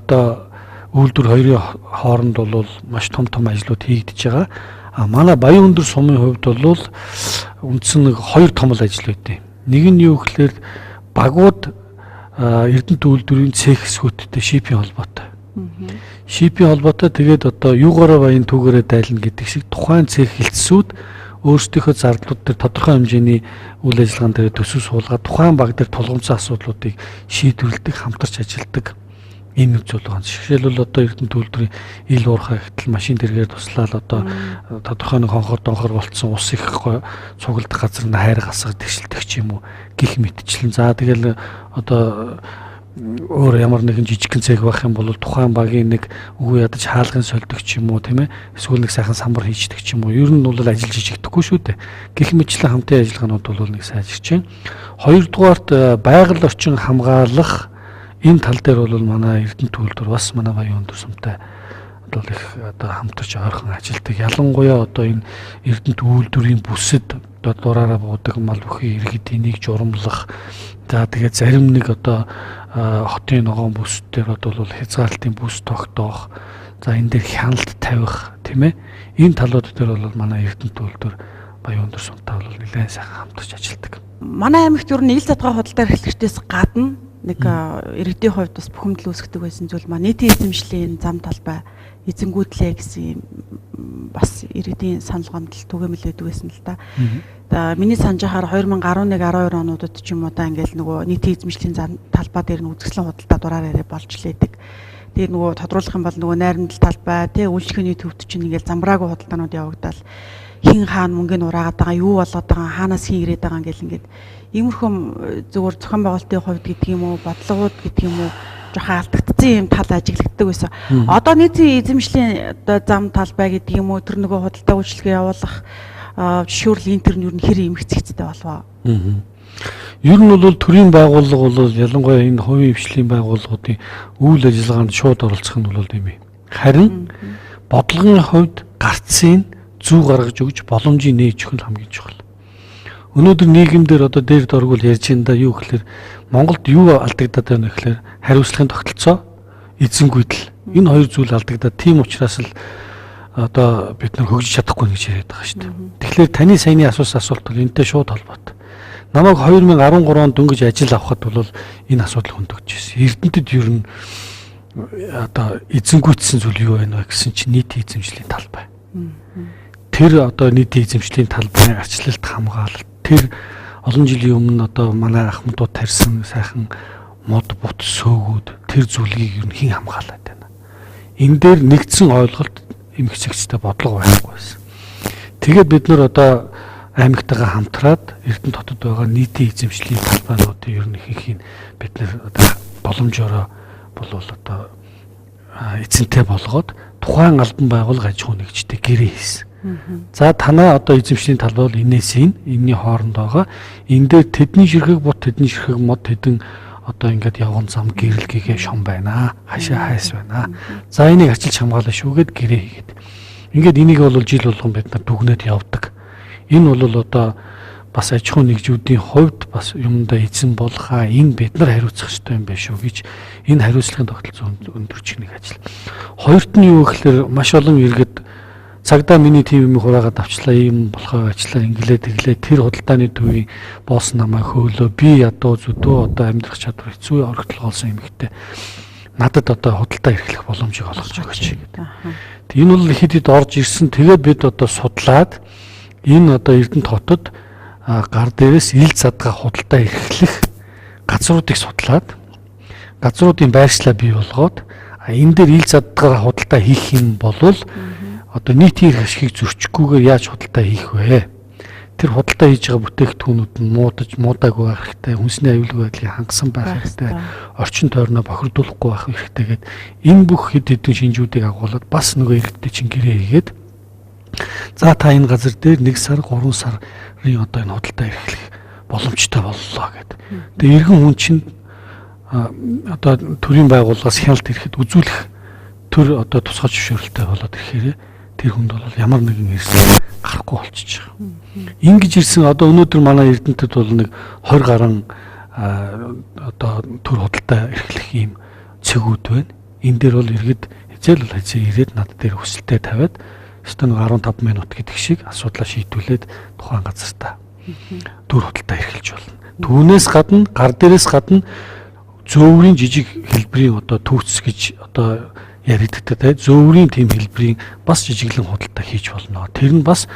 одоо үйлдвэр хоёрын хооронд бол маш том ажлууд хийгдэж байгаа. Манай Баян-Өндөр сумын хувьд бол үндсэн нэг хоёр том ажил байдیں۔ Нэг нь юу гэхээр багууд Эрдэнэт үйлдвэрийн цех эсгүүттэй шипийн холбоотой. Шипийн холбоотой тэгээд одоо юугаараа баян түүгээрээ дайлна гэдэг шиг тухайн цех хилцсүүд өөрсдийнхөө зардлууд дээр тодорхой хэмжээний үйл ажиллагаан дээр төсөв суулгаад тухайн баг дээр тулгымцсан асуудлуудыг шийдвэрлэдэг, хамтарч ажилладаг ийм нэг зүйл байгаа. Жишээлбэл одоо Эрдэнэт үйлдвэрийн ил уурхай гэтэл машин дэргээр туслаад одоо тодорхой нэг хонхор донхор болцсон ус их цугладаг газар нь хайр гасгах тэгшилдэг ч юм уу гих мэтчлэн. За тэгэл одоо өөр ямар нэгэн жижигхэн цэг байх юм бол тухайн багийн нэг үгүй ядаж хаалгын сольдог ч юм уу тийм ээ эсвэл нэг сайхан самбар хийждэг ч юм уу ер нь бол ажил жижигдэхгүй шүү дээ. Гэх мэтчлэн хамтын ажиллагаанууд бол нэг сайжирч байна. Хоёрдугаарт байгаль орчин хамгаалах энэ тал дээр бол манай Эрдэнэт үйлдвэр бас манай Баян-Өндөр сумтай бол их одоо хамтарч ойрхон ажилладаг. Ялангуяа одоо энэ Эрдэнэт үйлдвэрийн бүсэд одоо дураараа буудаг мал бүхий иргэд энийг журамлах. За тэгээд зарим нэг одоо хотын ногоон бүс дээр бол хязгаарлалтын бүс тогтоох. За энэ дээр хяналт тавих тийм ээ. Энэ талууд дээр бол манай Эрдэнэт үйлдвэр Баян-Өндөр сумтай бол нэлээд сайхан хамтарч ажилладаг. Манай аймагт ер нь ил задгаа худалдаа эрхлэгчдээс гадна нэг иргэдийн хувьд бас бухимдал үүсгдэг байсан зүйл маань нийтийн эзэмшлийн зам талбай эзэнгүүтлээ гэсэн бас иргэдийн санал гомдол түгээмэл байдаг байсан л да. За миний санаж ахаар 2011 12 онуудад ч юм уу да ингээл нөгөө нийтийн эзэмшлийн зам талбай дээр нь үзэсгэлэн худалдаа дураараа болж лээдэг. Тэгээд нөгөө тодруулах юм бол нөгөө найрамдал талбай тий үйлчлэгээний төвд чинь ингээл замбраагүй худалдаанууд явагдал хин хаана мөнгөний ураагаад байгаа юу болоод байгаа хаанаас хин ирээд байгаа ингээл ингээд иймэрхүү зөвхөн зохион байгуулалтын хувьд гэдэг юм уу бодлогууд гэдэг юм уу жоохон алдагдсан юм тал ажиглагддаг байсан. Одоо нийтийн эзэмшлийн одоо зам талбай гэдэг юм уу тэр нөгөө худалдаа үйлчлэгээ явуулах жишүүрл энэ төр нь юу н хэр эмгцэгцтэй болвоо. Ер нь бол төрийн байгууллага бол ялангуяа энэ хувийн хвшлийн байгууллагуудын үйл ажиллагаанд шууд оролцох нь бол юм. Харин бодлогын хувьд гарцыг зүү гаргаж өгч боломжийг нээж өгөх нь хамгийн чухал. Өнөөдөр нийгэмдэр одоо дээр дөрвөл ярьж энэ да юу гэхээр Монголд юу алдагдаад байна гэхээр хариуцлагын тогтолцоо эзэнгүйдэл энэ хоёр зүйл алдагдаад тийм учраас л одоо бид нар хөгжиж чадахгүй гэж яриад байгаа шүү дээ. Тэгэхээр таны саяны асуулт бол энэтэй шууд холбоотой. Намайг 2013 онд дөнгөж ажил авахад бол энэ асуудал хөндөгдөж байсан. Эрдэнэтэд ер нь одоо эзэнгүйтсэн зүйл юу байна вэ гэсэн чинь нийтийн эзэмшлийн талбай. Тэр одоо нийтийн эзэмшлийн талбайны арчлалт хамгаалалт тэр олон жилийн өмнө одоо манай ахмадууд тарьсан сайхан мод бут сөөгүүд тэр зүйлийг ер нь хэн хамгаалаад байна. Энэ дээр нэгдсэн ойлголт эмгэгчтэй бодлого байхгүй байсан. Тэгээд бид нар одоо аймагтайгаа хамтраад Эрдэнэт хотод байгаа нийтийн эзэмшлийн талбайнуудын ер нь ихийг бид нар одоо боломжоор бол одоо эзэнтэй болгоод тухайн албан байгууллага аж ахуй нэгжтэй гэрээ хийсэн. За танаа одоо эзэмшлийн талбай бол энэний хооронд байгаа. Энэ дээр тэдний ширхэг бут тэдний ширхэг мод тэдэн одоо ингээд явган зам гэрэлгээгээ шон байна. Хашаа хайс байна. За энийг арчилж хамгаалаа шүүгээд гэрээ хийгээд. Ингээд энийг бол жил болгон бид нар дүгнээд явдаг. Энэ бол одоо бас аж ахуй нэгжүүдийн хувьд бас юмдаа эзэн болгохаа энэ бид нар хариуцах ёстой юм байна шүү гэж энэ хариуцлагын тогтолцоо өндөрч нэг ажил. Хоёрт нь юу гэхээр маш олон иргэд цагдаа миний тийм юм хураагаад авчлаа ийм болохоо ажиллаа инглээ тэглээ тэр худалдааны төвийн босс намайг хөөлөө би ядуу зүдөө одоо амьдрах чадвар хэцүү орогдлогоолсон юм ихтэй надад одоо худалдаа эрхлэх боломжийг олгож өгөөч гэдэг. Энэ бол хэд хэд орж ирсэн. Тэгээд бид одоо судлаад энэ одоо Эрдэнэт хотод гар дээрээс ил задгаа худалдаа эрхлэх газруудыг судлаад газруудын байршлаа бий болгоод энэ дээр ил задгаа худалдаа хийх юм бол одоо нийтийн эрх ашигыг зөрчихгүйгээр яаж худалдаа хийх вэ? Тэр худалдаа хийж байгаа бүтээгдэхүүнүүд нь муудаагүй байх хэрэгтэй, хүнсний аюулгүй байдлыг хангасан байх хэрэгтэй, орчин тойрноо бохирдуулахгүй байх хэрэгтэй гэдэг энэ бүх хэд хэдэн шинжүүдийг агуулад бас нөгөө иргэдтэй чинь гэрээ хийгээд за та энэ газар дээр 1 сар 3 сарын одоо энэ худалдаа эрхлэх боломжтой боллоо гэдэг. Тэгээ иргэн хүн чинь одоо төрийн байгууллагаас хяналт ирэхэд үзүүлэх төр одоо тусгай зөвшөөрөлтэй болоод ирэхээр тэр хүнд бол ямар нэгэн эрсдэл гарахгүй болчихж байгаа. Ингэж ирсэн одоо өнөөдөр манай Эрдэнэтэд бол нэг 20 гаруй одоо төр худалдаа эрхлэх юм цэгүүд байна. Энэ дээр бол иргэд хязээ ирээд над дээр хүсэлтээ тавиад өстө нэг 15 минут гэдэг шиг асуудлаа шийдвүлээд тухайн газартаа төр худалдаа эрхэлж болно. Түүнээс гадна гар дээрээс гадна зөөврийн жижиг хэлбэрийн одоо төвц гэж одоо яригддаг зөөврийн тийм хэлбэрийн бас жижиглэн худалдаа хийж болно. Тэр нь бас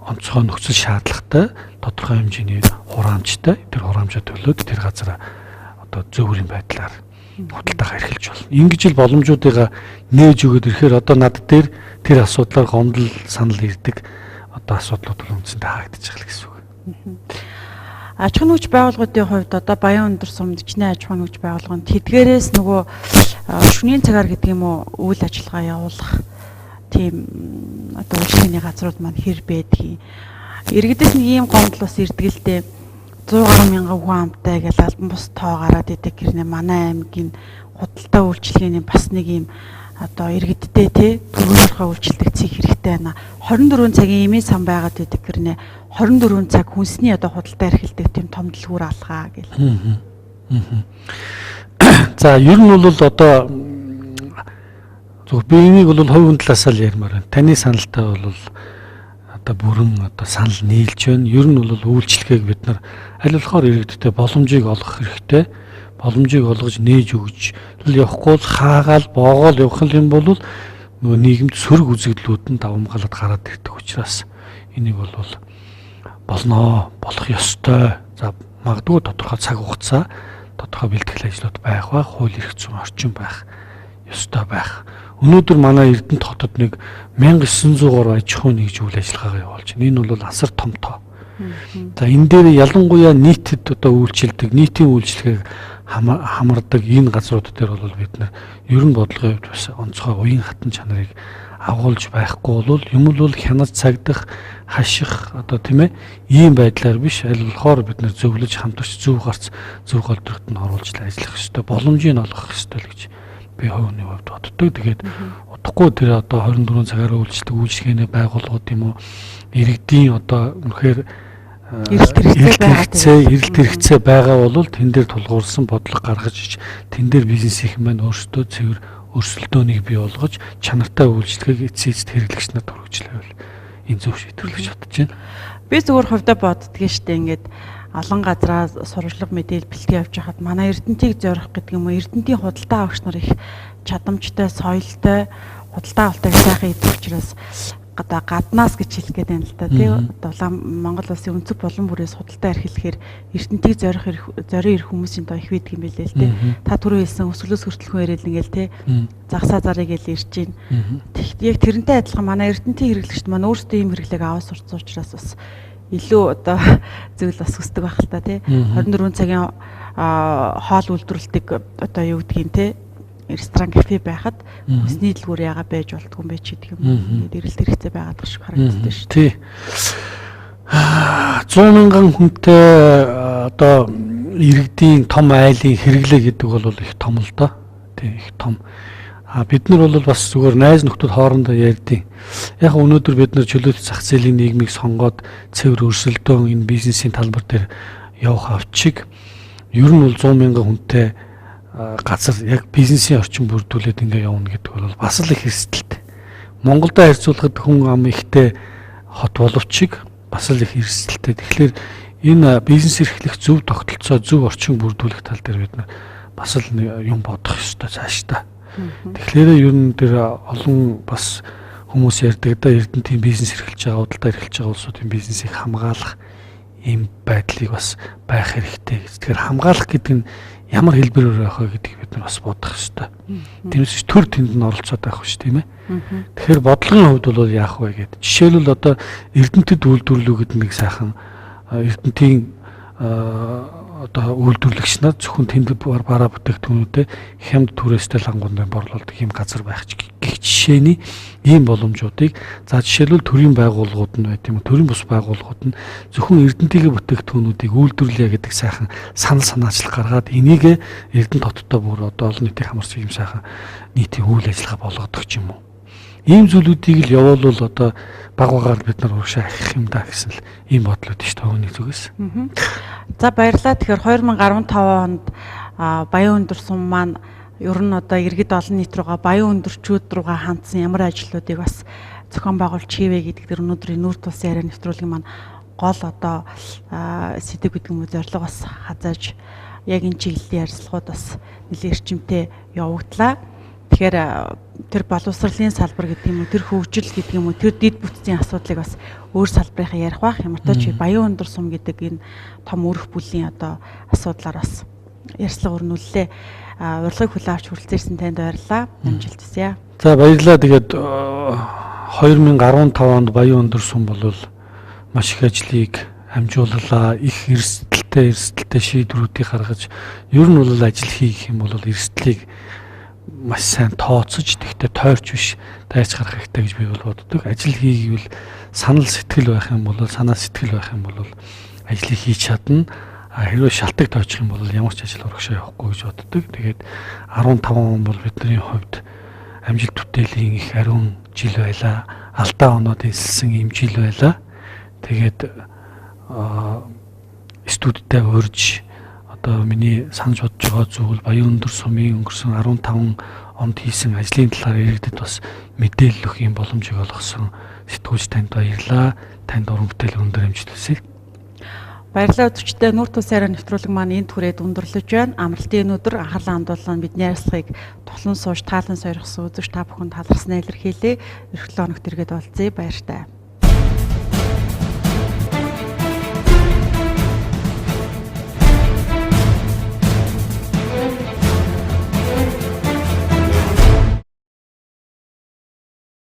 онцгой нөхцөл шаардлагатай тодорхой хэмжээний хураамжтай тэр хураамжаа төлөөд тэр газараа одоо зөөврийн байдлаар худалдаа эрхэлж болно. Ингэж л боломжуудыг нээж өгöd ирэхээр одоо над дээр тэр асуудлаар гомдол санал ирдэг одоо асуудлууд бол үндсэндээ харагдаж байгаа гэсэн үг. Аж ахуйн нэгж байгууллагуудын хувьд одоо Баян өндөр сум Дичнээ аж ахуйн нэгж байгууллагын тэдгээрээс нөгөө шөнийн цагаар гэдэг юм уу үйл ажиллагаа явуулах тийм одоо үйлчлэгийн газрууд маань хэр байдгийг иргэдэс нэг ийм гомдол бас ирдэг л дээ 100 гаруй мянган хүн амтай гэж албан бус тоо гараад идэг гэрнэ манай аймгийн худалдаа үйлчлэгээний бас нэг ийм одоо иргэдтэй тий төрөөрхөө үйлчлэгдэх хэрэгтэй байна. 24 цагийн имийн сан байгаад идэг гэрнэ 24 цаг хүнсний одоо худалдаа эрхэлдэг тийм том дэлгүүр алгаа гэл. За ер нь бол одоо зөв би энийг бол хувийн талаас л ярмаар байна. Таны саналтай бол одоо бүрэн одоо санал нийлж байна. Ер нь бол үйлчлэгийг бид нар аль болохоор иргэдтэй боломжийг олгох хэрэгтэй. Боломжийг олгож нээж өгж явахгүй бол хаагаал боогоол явах юм бол нөгөө нийгэмд сөрөг үзэгдлүүд нь давамгаалаад гараад ирдэг учраас энийг бол болноо болох ёстой. За магадгүй тодорхой цаг хугацаа тодорхой бэлтгэл ажлууд байх ба хууль эрх зүйн орчин байх ёстой байх. Өнөөдөр манай Эрдэнэт хотод нэг 1900 гаруй аж ахуйн нэгж үйл ажиллагаагаа явуулж байна. Энэ бол асар том тоо. За энэ дээр ялангуяа нийтэд одоо үйлчилдэг, нийтийн үйлчлэгийг хамардаг энэ газрууд дээр бол бид нар ер нь бодлогын хувьд бас онцгой уян хатан чанарыг агуулж байхгүй бол юм бол хянаж цагдах, хаших одоо тийм ээ ийм байдлаар биш аль болохоор бид нар зөвлөж хамтарч зөв гарц зөв голдрогт нь оруулж ажиллах ёстой, боломжийг олгох ёстой л гэж би хувийн хувьд боддог. Тэгээд удахгүй тэр одоо 24 цагаар үйлчлдэг үйлчлэгээний байгууллагууд юм уу иргэдийн одоо үнэхээр эрэлт хэрэгцээ байгаа бол тэн дээр тулгуурсан бодлого гаргаж ич тэн дээр бизнес их маань өөрсдөө цэвэр өрсөлдөөнийг бий болгож чанартай үйлчлэгийг эцсийд хэрэглэгч нарт хүргэжлэвэл энэ зөв шийдвэрлэж бодож байна. Би зүгээр хувьдаа боддгийн штэ ингээд олон газраа сурвалжлага мэдээлэл бэлтгэж явж хахад манай Эрдэнэтийг зорих гэдэг юм уу Эрдэнэтийн худалдаа авагч нар их чадамжтай, соёлтой худалдаа авалтыг сайхан идэх учраас одоо гаднаас гэж хэлэх гээд байна л да тий. Одоо Монгол улсын өнцөг болон бүрээс худалдаа эрхлэхээр Эрдэнэтийг зорин ирэх хүмүүсийн доо их байдаг юм билээ л тий. Та түрүү хэлсэн өсвөлөөс хүртэл хүн яриад ингээл тий. Загсаа зарыг гээл ирж гин. Яг тэрнтэй адилхан манай Эрдэнэтийн хэрэглэгчд маань өөрсдөө ийм хэрэглээг аваад сурцсан учраас бас илүү одоо зүйл бас хүсдэг байх л та тий. 24 цагийн хоол үйлдвэрлэдэг одоо юу гэдгийг тий ресторан кафе байхад хүнсний дэлгүүр яага байж болдгоо юм бэ ч гэдэг юм. Эрэлт хэрэгцээ байгаад тах шиг харагддаг шүү. Тий. 100 мянган хүнтэй одоо иргэдийн том айлын хэрэглээ гэдэг бол их том л доо. Тий их том. Бид нар бол бас зүгээр найз нөхдөд хоорондоо ярьдیں۔ Яг өнөөдөр бид нар чөлөөт зах зээлийн нийгмийг сонгоод цэвэр өрсөлдөөн энэ бизнесийн талбар дээр явах авчиг ер нь бол 100 мянган хүнтэй газар яг бизнесийн орчин бүрдүүлээд ингээ явна гэдэг бол бас л их эрсдэлтэй. Монголдо харьцуулахад хүн ам ихтэй хот боловч бас л их эрсдэлтэй. Тэгэхээр энэ бизнес эрхлэх зөв тогтолцоо, зөв орчин бүрдүүлэх тал дээр бид нар бас л юм бодох ёстой цаашдаа. Тэгэхээр ер нь тэр олон бас хүмүүс ярьдаг да Эрдэнэтийн бизнес эрхэлж байгаа, худалдаа эрхэлж байгаа улсуудын бизнесийг хамгаалах ийм байдлыг бас байх хэрэгтэй. Тэгэхээр хамгаалах гэдэг нь ямар хэлбэрээр байх вэ гэдгийг бид нар бас бодох хэрэгтэй. Тиймээс төр тэнд нь оролцоод байх шүү, тийм ээ. Тэгэхээр бодлогын хувьд бол яах вэ гэдэг. Жишээлбэл одоо Эрдэнэтэд үйлдвэрлэв гэдэг нэг сайхан Эрдэнэтийн одоо үйлдвэрлэгч нар зөвхөн тэнд бараа бүтээгдэхүүнүүдэд хямд түрээстэй лангуунд борлуулдаг юм газар байх гэх жишээний ийм боломжуудыг жишээлбэл төрийн байгууллагууд нь байт юм уу, төрийн бус байгууллагууд нь зөвхөн Эрдэнэтийн бүтээгдэхүүнүүдийг үйлдвэрлэе гэдэг сайхан санал санаачлал гаргаад энийг Эрдэнэт хоттой бүр одоо олон нийтийн хамарсан юм сайхан нийтийн үйл ажиллагаа болгодог ч юм уу. Ийм зүйлүүдийг л явуулвал одоо баг багаар бид нар урагшаа ахих юм да гэсэн л ийм бодлоо тийш төвөний зүгээс. За баярлалаа. Тэгэхээр 2015 онд Баян өндөр сум маань ер нь одоо иргэд олон нийт рүүгээ баян өндөрчүүд рүүгээ хандсан ямар ажлуудыг бас зохион байгуулж хийвэ гэдэг дэр өнөөдрийн нүүр тус яриа нэвтрүүлгийн маань гол одоо сэдэв гэдэг юм уу зорилго бас хазааж яг энэ чиглэлийн ярилцлагууд бас нэлээд эрчимтэй явагдлаа. Тэгэхээр тэр боловсролын салбар гэдэг юм уу, тэр хөгжил гэдэг юм уу, тэр дэд бүтцийн асуудлыг бас өөр салбарынхаа ярих байх. Ямар ч чи Баян өндөр сум гэдэг энэ том өрх бүлийн одоо асуудлаар бас ярилцлага өрнүүллээ. Урилгыг хүлээн авч хүрэлцээрсэн танд баярлалаа. Амжилт хүсье. За баярлалаа. Тэгээд 2015 онд Баян өндөр сум бол маш их ажлыг амжууллаа. Их эрсдэлтэй шийдвэрүүдийг гаргаж ер нь бол ажил хийх юм бол эрсдлийг маш сайн тооцож тэгтээ тойрч биш дайрч гарах хэрэгтэй гэж би бол боддог. Ажил хийгийвэл санал сэтгэл байх юм бол санаа сэтгэл байх юм бол ажлыг хийж чадна. Хэрвээ шалтгаан тоочих юм бол ямар ч ажил урагшаа явахгүй гэж боддог. Тэгээд 15 он бол бидний хувьд амжилт бүтээлийн их ариун жил байлаа. Алдаа оноод эсэлсэн юм жил байлаа. Тэгээд студидтэй урьж одоо миний санаж бодож байгаа зүйл Баян өндөр сумын өнгөрсөн 15 онд хийсэн ажлын талаар иргэдэд бас мэдээлэл өгөх юм боломжийг олгосон сэтгүүлч танд баярлалаа. Танд уран бүтээл өндөр амжилт хүсье. Баярлалаа өдөрчтэй нүүр тус яриа нэвтрүүлэг маань энд хүрээд өндөрлөж байна. Амралтын өнөөдөр анхаарлаа хандуулсан бидний ярилцлагыг тухлан сууж таалан сойрхсон үзэгч та бүхэнд талархснаа илэрхийлье. Эх 7 хоногт иргэд болцъё. Баяртай.